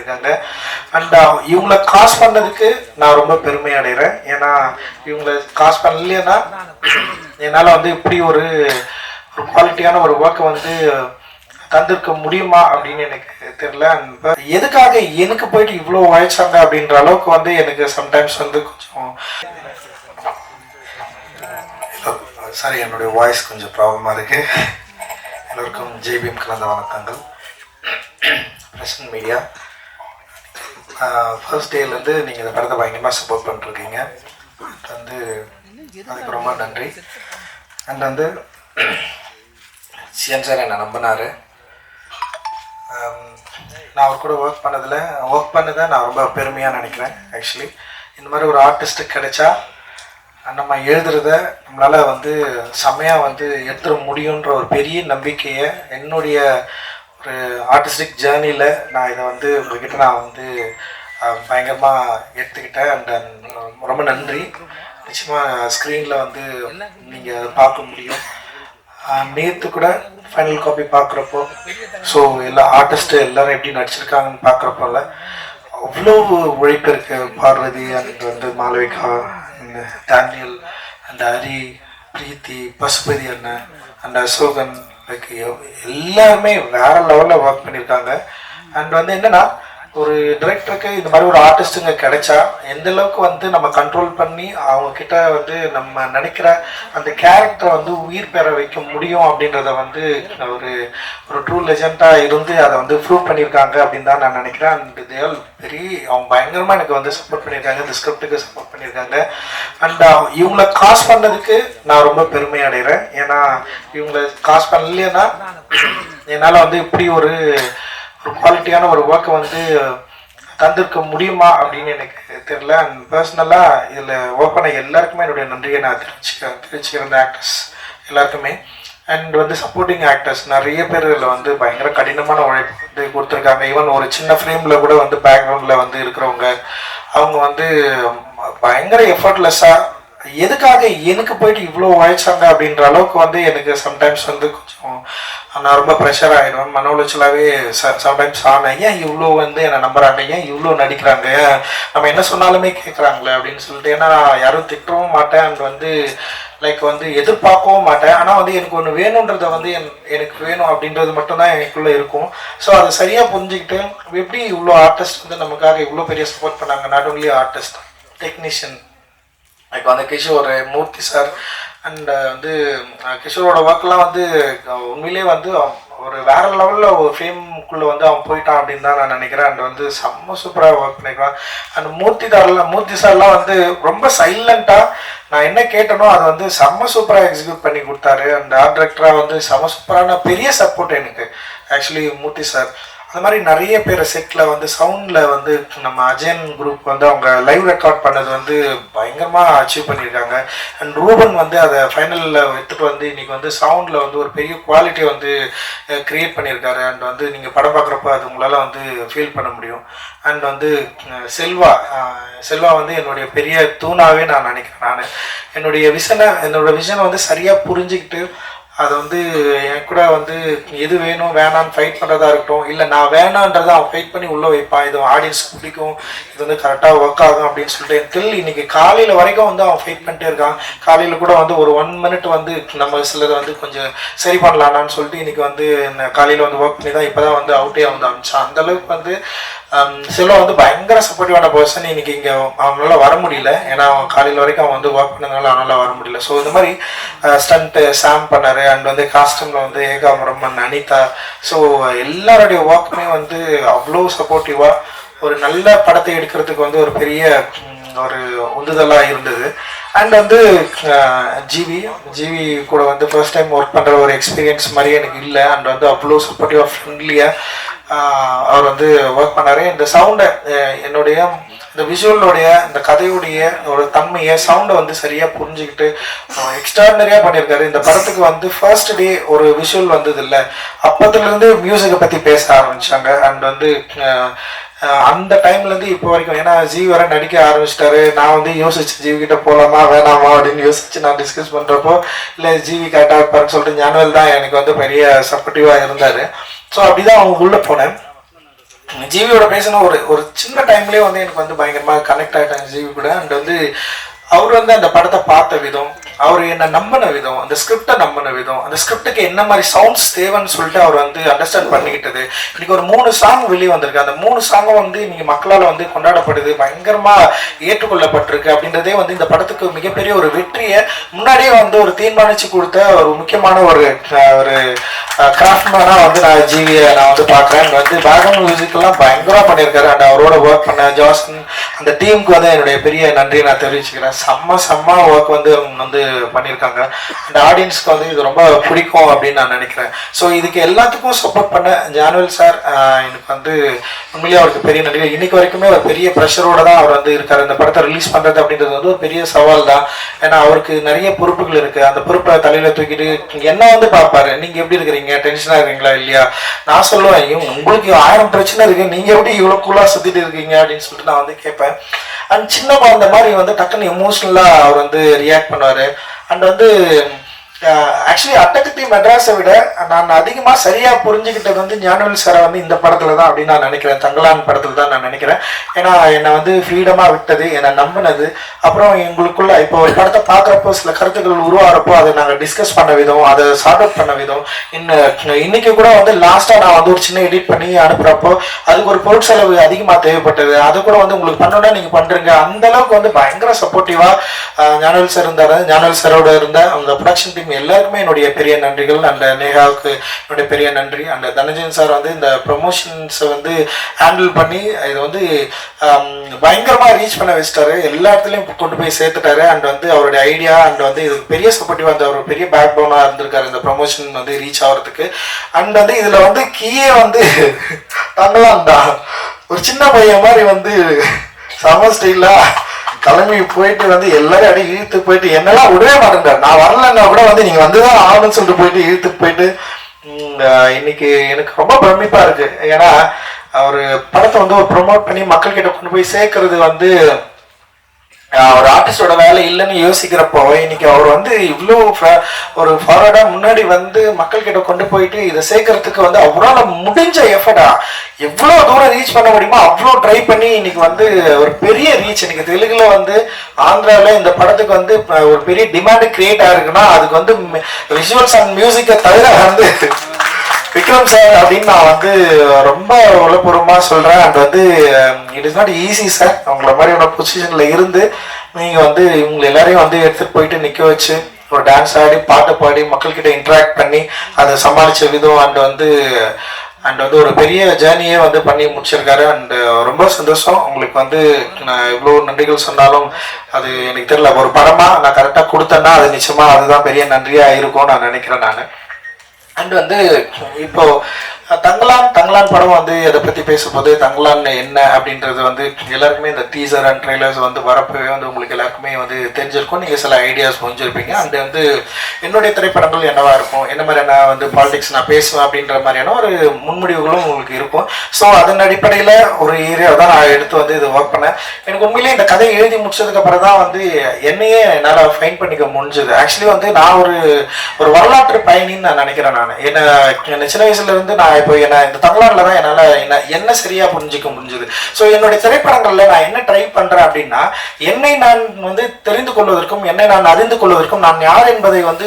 இருக்காங்க. அண்ட் இவங்களை காசு பண்ணதுக்கு நான் ரொம்ப பெருமை அடைகிறேன். ஏன்னா இவங்களை காசு பண்ணலைன்னா என்னால் வந்து இப்படி ஒரு குவாலிட்டியான ஒரு ஒர்க்கை வந்து தந்திருக்க முடியுமா அப்படின்னு எனக்கு தெரியல. எதுக்காக எனக்கு போயிட்டு இவ்வளோ உழைச்சாங்க அப்படின்ற அளவுக்கு வந்து எனக்கு சம்டைம்ஸ் வந்து கொஞ்சம் சாரி, என்னுடைய வாய்ஸ் கொஞ்சம் ப்ராப்ளமாக இருக்கு. எல்லோருக்கும் ஜேபிஎம் கலந்த வணக்கங்கள். பிரசன்ட் மீடியா ஃபர்ஸ்ட் டேலேருந்து நீங்கள் இந்த படத்தை பயங்கரமாக சப்போர்ட் பண்ணிருக்கீங்க. வந்து அதுக்கு ரொம்ப நன்றி. அண்ட் வந்து சிஎம் சார் என்னை நம்பினார். நான் அவர் கூட ஒர்க் பண்ணதை நான் ரொம்ப பெருமையாக நினைக்கிறேன். ஆக்சுவலி இந்த மாதிரி ஒரு ஆர்டிஸ்ட்டுக்கு கிடைச்சா நம்ம எழுதுறத நம்மளால் வந்து செம்மையாக வந்து எடுத்துட முடியுன்ற ஒரு பெரிய நம்பிக்கையை என்னுடைய ஒரு ஆர்டிஸ்டிக் ஜேர்னியில் நான் இதை வந்து உங்ககிட்ட நான் வந்து பயங்கரமாக எடுத்துக்கிட்டேன். அண்ட் ரொம்ப நன்றி. நிச்சயமாக ஸ்க்ரீனில் வந்து நீங்கள் பார்க்க முடியும். நேற்று கூட ஃபைனல் காப்பி பார்க்குறப்போ ஸோ எல்லா ஆர்டிஸ்ட்டு எல்லோரும் எப்படி நடிச்சிருக்காங்கன்னு பார்க்குறப்போல அவ்வளோ உழைப்பு இருக்குது. பார்வதி அண்ட் வந்து மாளவிகா, டேனியல் அண்ட் ஹரி, பிரீத்தி, பசுபதி அண்ணன் அண்ட் அசோகன், லைக் எல்லாருமே வேறு லெவலில் ஒர்க் பண்ணியிருக்காங்க. அண்ட் வந்து என்னென்னா ஒரு டிரெக்டருக்கு இந்த மாதிரி ஒரு ஆர்டிஸ்ட்டுங்க கிடைச்சா எந்த அளவுக்கு வந்து நம்ம கண்ட்ரோல் பண்ணி அவங்கக்கிட்ட வந்து நம்ம நினைக்கிற அந்த கேரக்டரை வந்து உயிர் பெற வைக்க முடியும் அப்படின்றத வந்து ஒரு ட்ரூ லெஜெண்டாக இருந்து அதை வந்து ப்ரூவ் பண்ணியிருக்காங்க அப்படின்னு தான் நான் நினைக்கிறேன். அண்ட் தேல் அவங்க பயங்கரமாக எனக்கு வந்து சப்போர்ட் பண்ணியிருக்காங்க, இந்த ஸ்கிரிப்டுக்கு சப்போர்ட் பண்ணியிருக்காங்க. அண்ட் இவங்களை காசு பண்ணதுக்கு நான் ரொம்ப பெருமை அடைகிறேன். ஏன்னா இவங்களை காசு பண்ணலைன்னா என்னால் வந்து இப்படி ஒரு குவாலிட்டியான ஒரு ஒர்க்கை வந்து தந்திருக்க முடியுமா அப்படின்னு எனக்கு தெரியல. அண்ட் பர்சனலாக இதில் ஒர்க் பண்ண எல்லாருக்குமே என்னுடைய நன்றியை நான் தெரிவிச்சுக்கிறேன், இந்த ஆக்டர்ஸ் எல்லாருக்குமே. அண்ட் வந்து சப்போர்ட்டிங் ஆக்டர்ஸ் நிறைய பேர் இதில் வந்து பயங்கர கடினமான உழைப்பு வந்து கொடுத்துருக்காங்க. ஈவன் ஒரு சின்ன ஃப்ரேமில் கூட வந்து பேக்ரவுண்டில் வந்து இருக்கிறவங்க அவங்க வந்து பயங்கர எஃபர்ட்லெஸ்ஸாக எதுக்காக எனக்கு போயிட்டு இவ்வளோ உழைச்சாங்க அப்படின்ற அளவுக்கு வந்து எனக்கு சம்டைம்ஸ் வந்து கொஞ்சம் நான் ரொம்ப ப்ரெஷர் ஆகிடுவேன், மன உளைச்சலாகவே சம்டைம்ஸ் ஆனேன். ஏன் இவ்வளோ வந்து என்னை நம்புறாங்க, ஏன் இவ்வளோ நடிக்கிறாங்க, நம்ம என்ன சொன்னாலுமே கேட்குறாங்களே அப்படின்னு சொல்லிட்டு. ஏன்னா யாரும் திட்டவும் மாட்டேன் அண்ட் வந்து லைக் வந்து எதிர்பார்க்கவும் மாட்டேன். ஆனால் வந்து எனக்கு ஒன்று வேணுன்றதை வந்து எனக்கு வேணும் அப்படின்றது மட்டும்தான் எனக்குள்ளே இருக்கும். ஸோ அதை சரியாக புரிஞ்சுக்கிட்டு எப்படி இவ்வளோ ஆர்டிஸ்ட் வந்து நமக்காக இவ்வளோ பெரிய சப்போர்ட் பண்ணாங்க. Not only artist, technician like வந்து கிஷோர், மூர்த்தி சார் அண்ட் வந்து கிஷோரோட ஒர்க்லாம் வந்து உண்மையிலே வந்து ஒரு வேறு லெவலில் ஒரு ஃபேம்குள்ளே வந்து அவன் போயிட்டான் அப்படின்னு தான் நான் நினைக்கிறேன். அண்ட் வந்து செம்ம சூப்பராக ஒர்க் பண்ணிக்கிறான். அண்ட் மூர்த்தி சார்லாம் வந்து ரொம்ப சைலண்ட்டாக நான் என்ன கேட்டனோ அதை வந்து செம்ம சூப்பராக எக்ஸிக்யூட் பண்ணி கொடுத்தாரு. அண்ட் ஆர்ட் டைரக்டராக வந்து செம்ம சூப்பரான பெரிய சப்போர்ட் எனக்கு ஆக்சுவலி மூர்த்தி சார். அந்த மாதிரி நிறைய பேர் செட்டில் வந்து சவுண்டில் வந்து நம்ம அஜயன் குரூப் வந்து அவங்க லைவ் ரெக்கார்ட் பண்ணது வந்து பயங்கரமாக அச்சீவ் பண்ணியிருக்காங்க. அண்ட் ரூபன் வந்து அதை ஃபைனலில் எடுத்துகிட்டு வந்து இன்றைக்கி வந்து சவுண்டில் வந்து ஒரு பெரிய குவாலிட்டியை வந்து க்ரியேட் பண்ணியிருக்காரு. அண்ட் வந்து நீங்கள் படம் பார்க்குறப்ப அது உங்களால் வந்து ஃபீல் பண்ண முடியும். அண்ட் வந்து செல்வா வந்து என்னுடைய பெரிய தூணாகவே நான் நினைக்கிறேன். என்னோட விஷனை வந்து சரியாக புரிஞ்சுக்கிட்டு அதை வந்து என் கூட வந்து எது வேணும் வேணான்னு ஃபைட் பண்ணுறதா இருக்கட்டும், இல்லை நான் வேணான்றதை அவன் ஃபைட் பண்ணி உள்ளே வைப்பான், இது ஆடியன்ஸ் பிடிக்கும், இது வந்து கரெக்டாக ஒர்க் ஆகும் அப்படின்னு சொல்லிட்டு இன்றைக்கி காலையில் வரைக்கும் வந்து அவன் ஃபைட் பண்ணிட்டே இருக்கான். காலையில் கூட வந்து ஒரு 1 minute வந்து நம்ம சிலதை வந்து கொஞ்சம் சரி பண்ணலான்னு சொல்லிட்டு இன்றைக்கி வந்து காலையில் வந்து ஒர்க் பண்ணி தான் இப்போ தான் வந்து அவுட்டே வந்து அமிச்சான். அந்தளவுக்கு வந்து செல்வா வந்து பயங்கர சப்போர்ட்டிவான பர்சன். இன்னைக்கு இங்கே அவனால வர முடியல, ஏன்னா அவன் காலையில் வரைக்கும் அவன் வந்து ஒர்க் பண்ணதுனால அவனால் வர முடியல. ஸோ இந்த மாதிரி ஸ்டண்ட்டு சாம் பண்ணார். அண்ட் வந்து காஸ்டியூமில் வந்து ஏகாம்பரம், அனிதா, ஸோ எல்லாருடைய ஒர்க்குமே வந்து அவ்வளோ சப்போர்ட்டிவாக ஒரு நல்ல படத்தை எடுக்கிறதுக்கு வந்து ஒரு பெரிய ஒரு உந்துதலாக இருந்தது. அண்ட் வந்து ஜிவி கூட வந்து ஃபர்ஸ்ட் டைம் ஒர்க் பண்ணுற ஒரு எக்ஸ்பீரியன்ஸ் மாதிரி எனக்கு இல்லை. அண்ட் வந்து அவ்வளோ சப்போர்ட்டிவாக ஃப்ரெண்ட்லியாக அவர் வந்து ஒர்க் பண்ணார். இந்த சவுண்டை என்னுடைய இந்த விஷுவலோடைய இந்த கதையுடைய ஒரு தன்மையை சவுண்டை வந்து சரியாக புரிஞ்சுக்கிட்டு எக்ஸ்ட்ராடனரியாக பண்ணியிருக்காரு. இந்த படத்துக்கு வந்து ஃபர்ஸ்ட் டே ஒரு விஷுவல் வந்தது இல்லை, அப்போத்துலேருந்து மியூசிக்கை பற்றி பேச ஆரம்பித்தாங்க. அண்ட் வந்து அந்த டைம்லேருந்து இப்போ வரைக்கும், ஏன்னா ஜீவி வர நடிக்க ஆரம்பிச்சிட்டாரு. நான் வந்து யோசிச்சு ஜீவிக்கிட்ட போகலாமா வேணாமா அப்படின்னு யோசிச்சு நான் டிஸ்கஸ் பண்ணுறப்போ இல்லை ஜீவி கரெக்டாக இருப்பாருன்னு சொல்லிட்டு ஞானவேல் தான் எனக்கு வந்து பெரிய சப்போர்ட்டிவாக இருந்தார். ஸோ அப்படி தான் அவங்க உள்ளே போனேன். ஜிவியோட பேசின ஒரு ஒரு சின்ன டைம்லேயே வந்து எனக்கு வந்து பயங்கரமாக கனெக்ட் ஆகிட்டாங்க ஜிவி கூட. அண்ட் வந்து அவர் வந்து அந்த படத்தை பார்த்த விதம், அவர் என்ன நம்பின விதம், அந்த ஸ்கிரிப்டை நம்பின விதம், அந்த ஸ்கிரிப்டுக்கு என்ன மாதிரி சவுண்ட்ஸ் தேவைன்னு சொல்லிட்டு அவர் வந்து அண்டர்ஸ்டாண்ட் பண்ணிக்கிட்டது. இன்னைக்கு ஒரு 3 சாங் வெளியே வந்திருக்கு. அந்த 3 சாங்கும் வந்து இன்னைக்கு மக்களால் வந்து கொண்டாடப்படுது, பயங்கரமாக ஏற்றுக்கொள்ளப்பட்டிருக்கு. அப்படின்றதே வந்து இந்த படத்துக்கு மிகப்பெரிய ஒரு வெற்றியை முன்னாடியே வந்து ஒரு தீர்மானிச்சு கொடுத்த ஒரு முக்கியமான ஒரு கிராஃப்ட்மேனாக வந்து நான் ஜிவியை நான் வந்து பார்க்குறேன். வந்து பேக்ரவுண்ட் மியூசிக்கெல்லாம் பயங்கரமாக பண்ணியிருக்காரு. அண்ட் அவரோட ஒர்க் பண்ண ஜாஸ்டன் அந்த டீமுக்கு வந்து என்னுடைய பெரிய நன்றியை நான் தெரிவிச்சுக்கிறேன். செம்ம ஒர்க் வந்து பண்ணியிருக்காங்க. அந்த ஆடியன்ஸ்க்கு வந்து இது ரொம்ப பிடிக்கும் அப்படின்னு நான் நினைக்கிறேன். ஸோ இதுக்கு எல்லாத்துக்கும் சப்போர்ட் பண்ண ஜானுவல் சார் எனக்கு வந்து உண்மையிலேயே அவருக்கு பெரிய நன்றி. இன்னைக்கு வரைக்குமே ஒரு பெரிய ப்ரெஷரோட தான் அவர் வந்து இருக்காரு. இந்த படத்தை ரிலீஸ் பண்ணுறது அப்படின்றது வந்து ஒரு பெரிய சவால் தான். ஏன்னா அவருக்கு நிறைய பொறுப்புகள் இருக்கு. அந்த பொறுப்பை தலையில தூக்கிட்டு என்ன வந்து பார்ப்பாரு, நீங்க எப்படி இருக்கிறீங்க, டென்ஷனா இருக்கீங்களா இல்லையா. நான் சொல்லுவேன், உங்களுக்கு 1000 பிரச்சனை இருக்கு, நீங்க எப்படி இவ்வளவு கூலா சுத்திட்டு இருக்கீங்க அப்படின்னு சொல்லிட்டு நான் வந்து கேட்பேன். அண்ட் சின்ன குழந்தை மாதிரி வந்து டக்குன்னு எமோஷனலா அவர் வந்து ரியாக்ட் பண்ணுவாரு. அண்ட் வந்து ஆக்சுவலி அட்டகத்தி மெட்ராஸை விட நான் அதிகமாக சரியாக புரிஞ்சுக்கிட்டது வந்து ஞானவேல் சாரை வந்து இந்த படத்தில் தான் அப்படின்னு நான் நினைக்கிறேன். தங்கலான் படத்தில் தான் நான் நினைக்கிறேன். ஏன்னா என்னை வந்து ஃப்ரீடமாக விட்டது, என்னை நம்பினது, அப்புறம் எங்களுக்குள்ள இப்போ ஒரு படத்தை பார்க்குறப்போ சில கருத்துக்கள் உருவாகிறப்போ அதை நாங்கள் டிஸ்கஸ் பண்ண விதம், அதை சார்ட் அவுட் பண்ண விதம். இன்னைக்கு கூட வந்து லாஸ்ட்டாக நான் வந்து ஒரு சின்ன எடிட் பண்ணி அனுப்புகிறப்போ அதுக்கு ஒரு பொருட்செலவு அதிகமாக தேவைப்பட்டது. அதை கூட வந்து உங்களுக்கு பண்ணணும்னா நீங்கள் பண்ணுறீங்க. அந்த அளவுக்கு வந்து பயங்கர சப்போர்ட்டிவாக ஞானவேல் சார் இருந்தார். ஞானவேல் சாரோட இருந்த அந்த ப்ரொடக்ஷன் டீம் எல்லாருக்குமே என்னுடைய பெரிய நன்றிகள். அந்த நேகாவுக்கு என்னுடைய பெரிய நன்றி. அந்த தனஞ்சயன் சார் வந்து இந்த ப்ரொமோஷன்ஸை வந்து ஹேண்டில் பண்ணி இதை வந்து பயங்கரமாக ரீச் பண்ண வச்சிட்டாரு, எல்லா இடத்துலையும் கொண்டு போய் சேர்த்துட்டாரு. அண்ட் வந்து அவருடைய ஐடியா அண்ட் வந்து இது பெரிய சப்போர்ட்டிவாக அந்த ஒரு பெரிய பேக் போனாக இருந்திருக்காரு இந்த ப்ரொமோஷன் வந்து ரீச் ஆகிறதுக்கு. அண்ட் வந்து இதில் வந்து கீயே வந்து தங்கலாம் தான் ஒரு சின்ன பையன் மாதிரி வந்து சம ஸ்டைலாக தலைமை போயிட்டு வந்து எல்லாரும் அடி இழுத்து போயிட்டு என்னெல்லாம் விடவே மாட்டேன்றார். நான் வரலன்னா கூட வந்து நீங்க வந்துதான் ஆகணும்னு சொல்லிட்டு போயிட்டு இழுத்துட்டு போயிட்டு இன்னைக்கு எனக்கு ரொம்ப பிரமிப்பா இருக்கு. ஏன்னா ஒரு படத்தை வந்து ஒரு ப்ரொமோட் பண்ணி மக்கள் கிட்ட கொண்டு போய் சேர்க்கறது வந்து ஒரு ஆர்டிஸ்டோட வேலை இல்லைன்னு யோசிக்கிறப்போ இன்னைக்கு அவர் வந்து இவ்வளோ ஒரு ஃபார்வர்டா முன்னாடி வந்து மக்கள் கிட்ட கொண்டு போயிட்டு இதை சேர்க்கறதுக்கு வந்து அவரால் முடிஞ்ச எஃபர்டா எவ்வளோ தூரம் ரீச் பண்ண முடியுமோ அவ்வளோ ட்ரை பண்ணி இன்னைக்கு வந்து ஒரு பெரிய ரீச். இன்னைக்கு தெலுங்குல வந்து ஆந்திராவில் இந்த படத்துக்கு வந்து ஒரு பெரிய டிமாண்ட் கிரியேட் ஆயிருக்குன்னா அதுக்கு வந்து விஷுவல்ஸ் அண்ட் மியூசிக்கை தவிர வந்து விக்ரம் சார் அப்படின்னு நான் வந்து ரொம்ப உளப்பூர்வமாக சொல்கிறேன். அண்ட் வந்து it is not easy sir. அவங்கள மாதிரியான பொசிஷனில் இருந்து நீங்கள் வந்து இவங்களை எல்லாரையும் வந்து எடுத்துகிட்டு போயிட்டு நிற்க வச்சு ஒரு டான்ஸ் ஆடி பாட்டு பாடி மக்கள்கிட்ட இன்ட்ராக்ட் பண்ணி அதை சமாளித்த விதம் அண்ட் வந்து ஒரு பெரிய ஜேர்னியே வந்து பண்ணி முடிச்சிருக்காரு. அண்டு ரொம்ப சந்தோஷம். உங்களுக்கு வந்து நான் எவ்வளோ நன்றிகள் சொன்னாலும் அது எனக்கு தெரியல. ஒரு படமாக நான் கரெக்டாக கொடுத்தேன்னா அது நிச்சயமாக அதுதான் பெரிய நன்றியாக இருக்கும்னு நான் நினைக்கிறேன் நான். அண்ட் வந்து இப்போ தங்கலான் படம் வந்து எதை பற்றி பேசும்போது தங்கலான் என்ன அப்படின்றது வந்து எல்லாருக்குமே இந்த டீசர் அண்ட் ட்ரெய்லர்ஸ் வந்து வரப்பவே வந்து உங்களுக்கு எல்லாருக்குமே வந்து தெரிஞ்சிருக்கும். நீங்கள் சில ஐடியாஸ் புரிஞ்சிருப்பீங்க. அண்ட் வந்து என்னுடைய திரைப்படங்கள் என்னவா இருக்கும், என்ன மாதிரியான வந்து பாலிடிக்ஸ் நான் பேசுவேன் அப்படின்ற மாதிரியான ஒரு முன்முடிவுகளும் உங்களுக்கு இருக்கும். ஸோ அதன் அடிப்படையில் ஒரு ஏரியாவை தான் நான் எடுத்து வந்து இது ஒர்க் பண்ணேன். எனக்கு உண்மையிலேயே இந்த கதையை எழுதி முடிச்சதுக்கு அப்புறம் தான் வந்து என்னையே என்னால் ஃபைன் பண்ணிக்க முடிஞ்சது. ஆக்சுவலி வந்து நான் ஒரு வரலாற்று பயணின்னு நான் நினைக்கிறேன். நான் என்ன சின்ன வயசுல இருந்து நான் இப்போ என்ன இந்த தங்கலான்ல தான் என்னால் என்ன சரியா புரிஞ்சிக்க முடிஞ்சது. ஸோ என்னுடைய திரைப்படங்கள்ல நான் என்ன ட்ரை பண்றேன் அப்படின்னா என்னை நான் வந்து தெரிந்து கொள்வதற்கும் என்னை நான் அறிந்து கொள்வதற்கும் நான் யார் என்பதை வந்து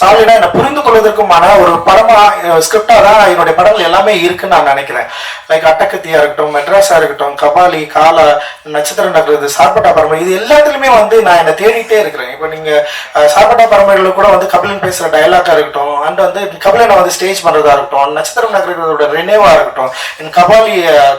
சாலிடா என்னை புரிந்து கொள்வதற்குமான ஒரு படமா ஸ்கிரிப்டா தான் என்னுடைய படங்கள் எல்லாமே இருக்குன்னு நான் நினைக்கிறேன். லைக் அட்டகத்தியா இருக்கட்டும், மெட்ராஸா இருக்கட்டும், கபாலி, காலா, நட்சத்திர நகர், சார்பட்டா பரம்பரை, இது எல்லாத்துலயுமே வந்து நான் என்னை தேடிட்டே இருக்கிறேன். இப்போ நீங்க சார்பட்டா பரம்பரையில கூட வந்து கபிலன் பேசுற டயலாக்கா இருக்கட்டும், அண்ட் வந்து கபிலனை வந்து ஸ்டேஜ் பண்றதா இருக்கட்டும், நட்சத்திரம் நகரோட ரெனேவா இருக்கட்டும், என் கபாலி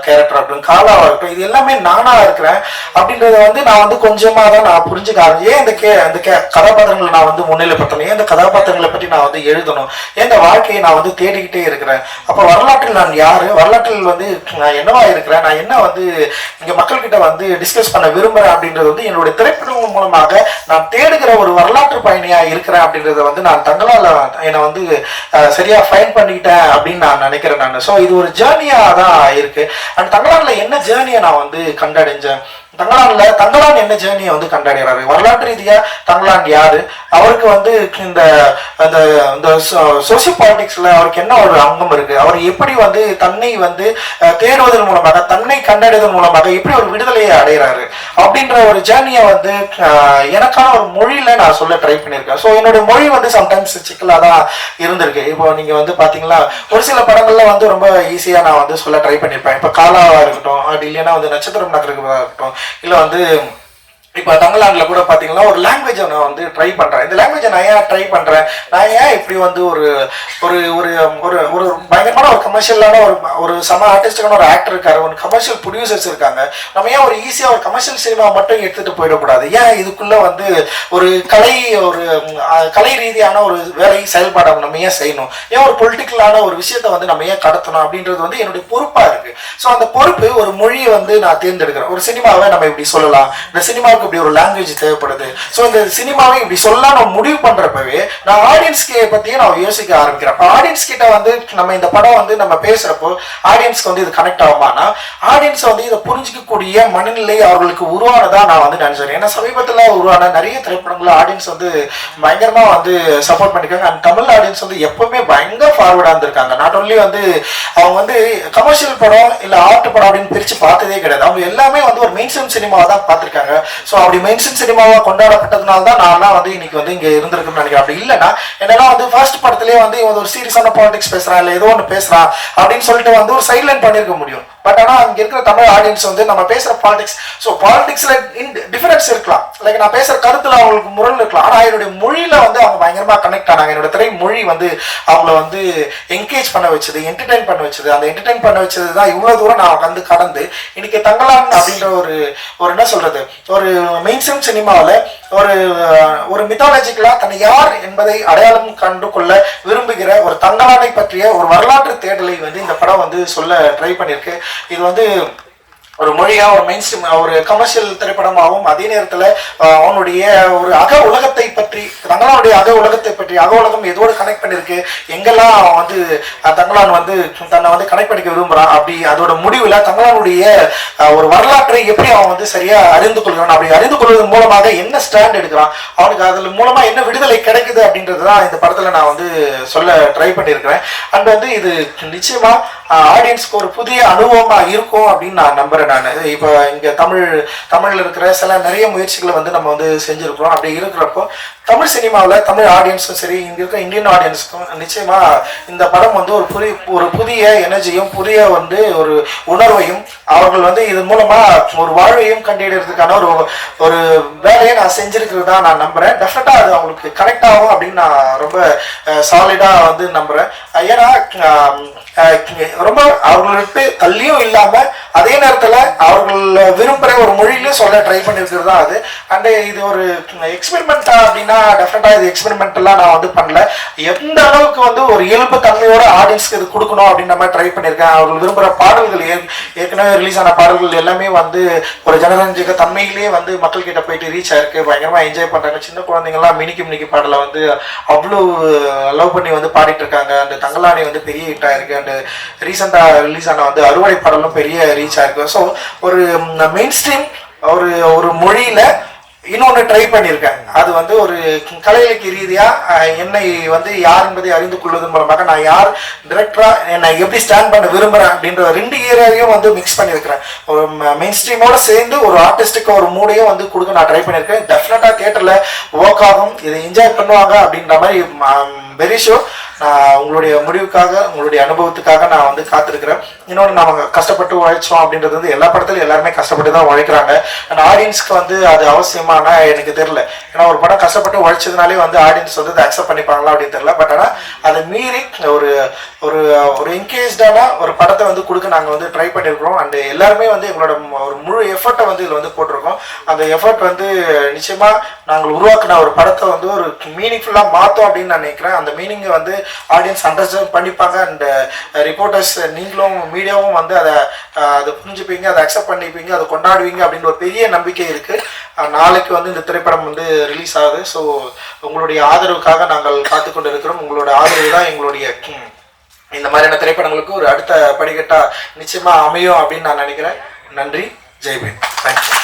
கேரக்டர் இருக்கட்டும், காலாவா இருக்கட்டும், இது எல்லாமே நானா இருக்கிறேன் அப்படின்றத வந்து நான் வந்து கொஞ்சமா தான் நான் புரிஞ்சுக்க ஆரம்பிச்சேன். ஏன் இந்த கதாபாத்திரங்களை நான் வந்து முன்னிலைப்படுத்தணும், ஏன் இந்த கதாபாத்திரங்களை பற்றி நான் வந்து எழுதணும், ஏன் இந்த வாழ்க்கையை நான் வந்து தேடிக்கிட்டே இருக்கிறேன். அப்போ வரலாற்றில் நான் யாரு, வரலாற்றில் வந்து நான் என்னவா இருக்கிறேன், நான் என்ன வந்து இங்க மக்கள் கிட்ட வந்து டிஸ்கஸ் பண்ண விரும்புறேன் அப்படின்றது வந்து என்னுடைய திரைப்படங்கள் மூலமாக நான் தேடுகிற ஒரு வரலாற்று பயணியா இருக்கிறேன் அப்படின்றத வந்து நான் தங்களால என்னை வந்து சரியா ஃபைன் பண்ணிக்கிட்டேன் அப்படின்னு நான் நினைக்கிறேன் நான். ஸோ இது ஒரு ஜேர்னியா தான் இருக்கு. அண்ட் தங்களான்ல என்ன ஜேர்னியை நான் வந்து கண்டடைஞ்சேன், தங்கலான் என்ன ஜேர்னியை வந்து கண்டடைகிறாரு, வரலாற்று ரீதியா தங்கலான் யாரு, அவருக்கு வந்து இந்த சோசியோ பாலிடிக்ஸ்ல அவருக்கு என்ன ஒரு அங்கம் இருக்கு, அவர் எப்படி வந்து தன்னை வந்து தேடுவதன் மூலமாக தன்னை கண்டடைவதன் மூலமாக எப்படி ஒரு விடுதலையை அடைகிறாரு அப்படின்ற ஒரு ஜேர்னியை வந்து எனக்கான ஒரு மொழியில நான் சொல்ல ட்ரை பண்ணியிருக்கேன். ஸோ என்னுடைய மொழி வந்து சம்டைம்ஸ் சிக்கலாக தான் இருந்திருக்கு. இப்போ நீங்க வந்து பாத்தீங்கன்னா ஒரு சில படங்கள்ல வந்து ரொம்ப ஈஸியா நான் வந்து சொல்ல ட்ரை பண்ணியிருப்பேன். இப்போ காலாவா இருக்கட்டும், அப்படி இல்லைன்னா வந்து நட்சத்திரம் நகருவா இருக்கட்டும், இல்லை வந்து இப்போ தமிழ்நாட்டில் கூட பார்த்தீங்கன்னா ஒரு லாங்குவேஜை நான் வந்து ட்ரை பண்ணுறேன். இந்த லாங்குவேஜை நான் ஏன் ட்ரை பண்ணுறேன், நான் ஏன் இப்படி வந்து ஒரு ஒரு ஒரு ஒரு ஒரு பயங்கரமான ஒரு கமர்ஷியலான ஒரு சம ஆர்டிஸ்டுக்கான ஒரு ஆக்டர் இருக்காரு, ஒரு கமர்ஷியல் ப்ரொடியூசர்ஸ் இருக்காங்க. நம்ம ஏன் ஒரு ஈஸியாக ஒரு கமர்ஷியல் சினிமா மட்டும் எடுத்துகிட்டு போயிடக்கூடாது, ஏன் இதுக்குள்ளே வந்து ஒரு கலை ரீதியான ஒரு வேலை செயல்பாடை நம்ம ஏன் செய்யணும், ஏன் ஒரு பொலிட்டிக்கலான ஒரு விஷயத்தை வந்து நம்ம ஏன் கடத்தணும் அப்படின்றது வந்து என்னுடைய பொறுப்பாக இருக்குது. ஸோ அந்த பொறுப்பு ஒரு மொழியை வந்து நான் தேர்ந்தெடுக்கிறேன். ஒரு சினிமாவை நம்ம இப்படி சொல்லலாம், இந்த சினிமாவுக்கு இப்படி ஒரு லாங்குவேஜ் தேவைப்படுது, ஸோ இந்த சினிமாவை இப்படி சொல்லலாம் நான் முடிவு பண்றப்பவே நான் ஆடியன்ஸ்க்கு பத்தியே நான் யோசிக்க ஆரம்பிக்கிறேன். ஆடியன்ஸ் கிட்ட வந்து நம்ம இந்த படம் வந்து நம்ம பேசுறப்போ ஆடியன்ஸ்க்கு வந்து இது கனெக்ட் ஆகுமானா, ஆடியன்ஸ் வந்து இதை புரிஞ்சிக்கக்கூடிய மனநிலை அவர்களுக்கு உருவானதா நான் வந்து நினைச்சேன். ஏன்னா சமீபத்தில் உருவான நிறைய திரைப்படங்கள் ஆடியன்ஸ் வந்து பயங்கரமா வந்து சப்போர்ட் பண்ணிருக்காங்க. அண்ட் தமிழ் ஆடியன்ஸ் வந்து எப்பவுமே பயங்கர ஃபார்வர்டா இருந்திருக்காங்க. நாட் ஒன்லி வந்து அவங்க வந்து கமர்ஷியல் படம் இல்ல ஆர்ட் படம் அப்படின்னு பிரிச்சு பார்த்ததே கிடையாது. அவங்க எல்லாமே வந்து ஒரு மெயின் ஸ்ட்ரீம் சினிமாவை தான் பார்த்திருக்காங்க. ஸோ அப்படி மெயின் ஸ்ட்ரீம் சினிமாவா கொண்டாடப்பட்டதுனால தான் நான் வந்து இன்னைக்கு வந்து இங்க இருந்திருக்குன்னு நினைக்கிறேன். அப்படி இல்லைன்னா என்னெல்லாம் வந்து ஃபர்ஸ்ட் படத்திலேயே வந்து இவன் ஒரு சீரியஸான பாலிடிக்ஸ் பேசுறான், இல்லை ஏதோ ஒன்று பேசுறான் அப்படின்னு சொல்லிட்டு வந்து ஒரு சைட்லைன் பண்ணிருக்க முடியும். பட் ஆனால் அங்கே இருக்கிற தமிழ் ஆடியன்ஸ் வந்து நம்ம பேசுற பாலிடிக்ஸ், ஸோ பாலிடிக்ஸ்ல டிஃபரன்ஸ் இருக்கலாம், லைக் நான் பேசுற கருத்துல அவங்களுக்கு முரண் இருக்கலாம், ஆனால் என்னுடைய மொழியில வந்து அவங்க பயங்கரமா கனெக்ட் ஆனாங்க. என்னோட திரை மொழி வந்து அவங்கள வந்து என்கேஜ் பண்ண வச்சது, என்டர்டைன் பண்ண வச்சது. அந்த என்டர்டைன் பண்ண வச்சது தான் இவ்வளவு தூரம் நான் வந்து கடந்து இன்னைக்கு தங்கலான் அப்படின்ற ஒரு என்ன சொல்றது, ஒரு மெயின் ஸ்ட்ரீம் சினிமாவில் ஒரு மித்தாலஜிக்கலா தன்னை யார் என்பதை அடையாளம் கண்டு கொள்ள விரும்புகிற ஒரு தங்கலானை பற்றிய ஒரு வரலாற்று தேடலை வந்து இந்த படம் வந்து சொல்ல ட்ரை பண்ணியிருக்கு. இது வந்து ஒரு மொழியா ஒரு மெயின் ஸ்ட்ரீம் ஒரு கமர்ஷியல் திரைப்படமாகவும் அதே நேரத்தில் அவனுடைய ஒரு அக உலகத்தை பற்றி, தங்களானுடைய அக உலகத்தை பற்றி, அக உலகம் எதோடு கனெக்ட் பண்ணிருக்கு, எங்கெல்லாம் அவன் வந்து தங்களான் வந்து தன்னை வந்து கனெக்ட் பண்ணிக்க விரும்புறான், அப்படி அதோட முடிவில் தங்களானுடைய ஒரு வரலாற்றை எப்படி அவன் வந்து சரியா அறிந்து கொள்கிறான், அப்படி அறிந்து கொள்வதன் மூலமாக என்ன ஸ்டாண்ட் எடுக்கிறான், அவனுக்கு அதில் மூலமா என்ன விடுதலை கிடைக்குது அப்படின்றது தான் இந்த படத்துல நான் வந்து சொல்ல ட்ரை பண்ணியிருக்கிறேன். அண்ட் வந்து இது நிச்சயமா ஆடியன்ஸ்க்கு ஒரு புதிய அனுபவமா இருக்கும் அப்படின்னு நான் நம்புறேன். நான் இப்போ இங்கே தமிழில் இருக்கிற சில நிறைய முயற்சிகளை வந்து நம்ம வந்து செஞ்சுருக்கிறோம். அப்படி இருக்கிறப்போ தமிழ் சினிமாவில் தமிழ் ஆடியன்ஸும் சரி, இங்கே இருக்க இந்தியன் ஆடியன்ஸுக்கும் நிச்சயமா இந்த படம் வந்து ஒரு புதிய எனர்ஜியும் புதிய வந்து ஒரு உணர்வையும் அவர்கள் வந்து இதன் மூலமா ஒரு வாழ்வையும் கண்டிடுறதுக்கான ஒரு வேலையை நான் செஞ்சிருக்கிறதா நான் நம்புறேன். டெஃபினட்டா அது அவங்களுக்கு கனெக்ட் ஆகும் அப்படின்னு நான் ரொம்ப சாலிடா வந்து நம்புறேன். ஏன்னா ரொம்ப அவர்களுக்கு தள்ளியும் இல்லாம அதே நேரத்துல அவர்கள் விரும்புற ஒரு மொழியிலும் சொல்ல ட்ரை பண்ணிருக்கிறது தான் அது. அண்ட் இது ஒரு எக்ஸ்பெரிமெண்டா அப்படின்னா டெஃபினட்டா இது எக்ஸ்பெரிமெண்ட் எல்லாம் நான் வந்து பண்ணல. எந்த அளவுக்கு வந்து ஒரு இயல்பு தன்மையோட ஆடியன்ஸ்க்கு இது கொடுக்கணும் அப்படின்னு நம்ம ட்ரை பண்ணியிருக்கேன். அவர்கள் விரும்புகிற பாடல்கள் ஏற்கனவே ரிலீஸ் ஆன பாடல்கள் எல்லாமே வந்து ஒரு ஜனரஞ்சக தன்மையிலேயே வந்து மக்கள் கிட்ட போயிட்டு ரீச் ஆயிருக்கு, பயங்கரமா என்ஜாய் பண்றாங்க. சின்ன குழந்தைங்கலாம் மினிக்கு பாடலை வந்து அவ்வளோ லவ் பண்ணி வந்து பாடிட்டு இருக்காங்க. அந்த தங்கலானி வந்து பெரிய ஹிட் ஆயிருக்கு. அண்ட் ரீசெண்டா ரிலீஸ் ஆன வந்து அறுவடை பாடலும் பெரிய ரீச் ஆயிருக்கு. ஸோ ஒரு மெயின் ஸ்ட்ரீம் ஒரு மொழியில இன்னொன்று ட்ரை பண்ணியிருக்கேன். அது வந்து ஒரு கலை இலக்கிய ரீதியா என்னை வந்து யார் என்பதை அறிந்து கொள்வதன் மூலமாக நான் யார் டிரெக்டரா என்னை எப்படி ஸ்டாண்ட் பண்ண விரும்புறேன் அப்படின்ற 2 ஏரியாவையும் வந்து மிக்ஸ் பண்ணியிருக்கிறேன். ஒரு மெயின் ஸ்ட்ரீமோட சேர்ந்து ஒரு ஆர்டிஸ்டுக்கு ஒரு மூடையும் வந்து கொடுக்க நான் ட்ரை பண்ணியிருக்கேன். டெஃபினட்டா தியேட்டர்ல ஒர்க் ஆகும், இதை என்ஜாய் பண்ணுவாங்க அப்படின்ற மாதிரி வெரி ஷூர். நான் உங்களுடைய முடிவுக்காக உங்களுடைய அனுபவத்துக்காக நான் வந்து காத்திருக்கிறேன். இன்னொன்று நம்ம கஷ்டப்பட்டு உழைச்சோம் அப்படின்றது வந்து எல்லா படத்துலையும் எல்லாருமே கஷ்டப்பட்டு தான் உழைக்கிறாங்க. அண்ட் ஆடியன்ஸ்க்கு வந்து அது அவசியமான எனக்கு தெரியல. ஏன்னா ஒரு படம் கஷ்டப்பட்டு உழைச்சதுனாலே வந்து ஆடியன்ஸ் வந்து அதை அக்செப்ட் பண்ணிப்பாங்களா அப்படின்னு தெரியல. பட் ஆனால் அதை மீறி ஒரு ஒரு ஒரு என்கேஜான ஒரு படத்தை வந்து கொடுக்க நாங்கள் வந்து ட்ரை பண்ணியிருக்கிறோம். அண்ட் எல்லாருமே வந்து எங்களோட ஒரு முழு எஃபர்ட்டை வந்து இதில் வந்து போட்டிருக்கோம். அந்த எஃபர்ட் வந்து நிச்சயமா நாங்கள் உருவாக்கின ஒரு படத்தை வந்து ஒரு மீனிங்ஃபுல்லாக மாற்றோம் அப்படின்னு நான் நினைக்கிறேன். அந்த மீனிங்கை வந்து ஆடியன்ஸ் அண்டர்ஸ்டாண்ட் பண்ணிப்பாங்க. அண்ட் ரிப்போர்ட்டர்ஸ் நீங்களும் மீடியாவும் வந்து அதை புரிஞ்சுப்பீங்க, அதை அக்செப்ட் பண்ணிப்பீங்க, அதை கொண்டாடுவீங்க அப்படின்னு ஒரு பெரிய நம்பிக்கை இருக்கு. நாளைக்கு வந்து இந்த திரைப்படம் வந்து ரிலீஸ் ஆகுது. ஸோ உங்களுடைய ஆதரவுக்காக நாங்கள் காத்து கொண்டு இருக்கிறோம். உங்களோட ஆதரவு தான் எங்களுடைய இந்த மாதிரியான திரைப்படங்களுக்கு ஒரு அடுத்த படிக்கட்டா நிச்சயமா அமையும் அப்படின்னு நான் நினைக்கிறேன். நன்றி. ஜெய்பீம். தேங்க்யூ.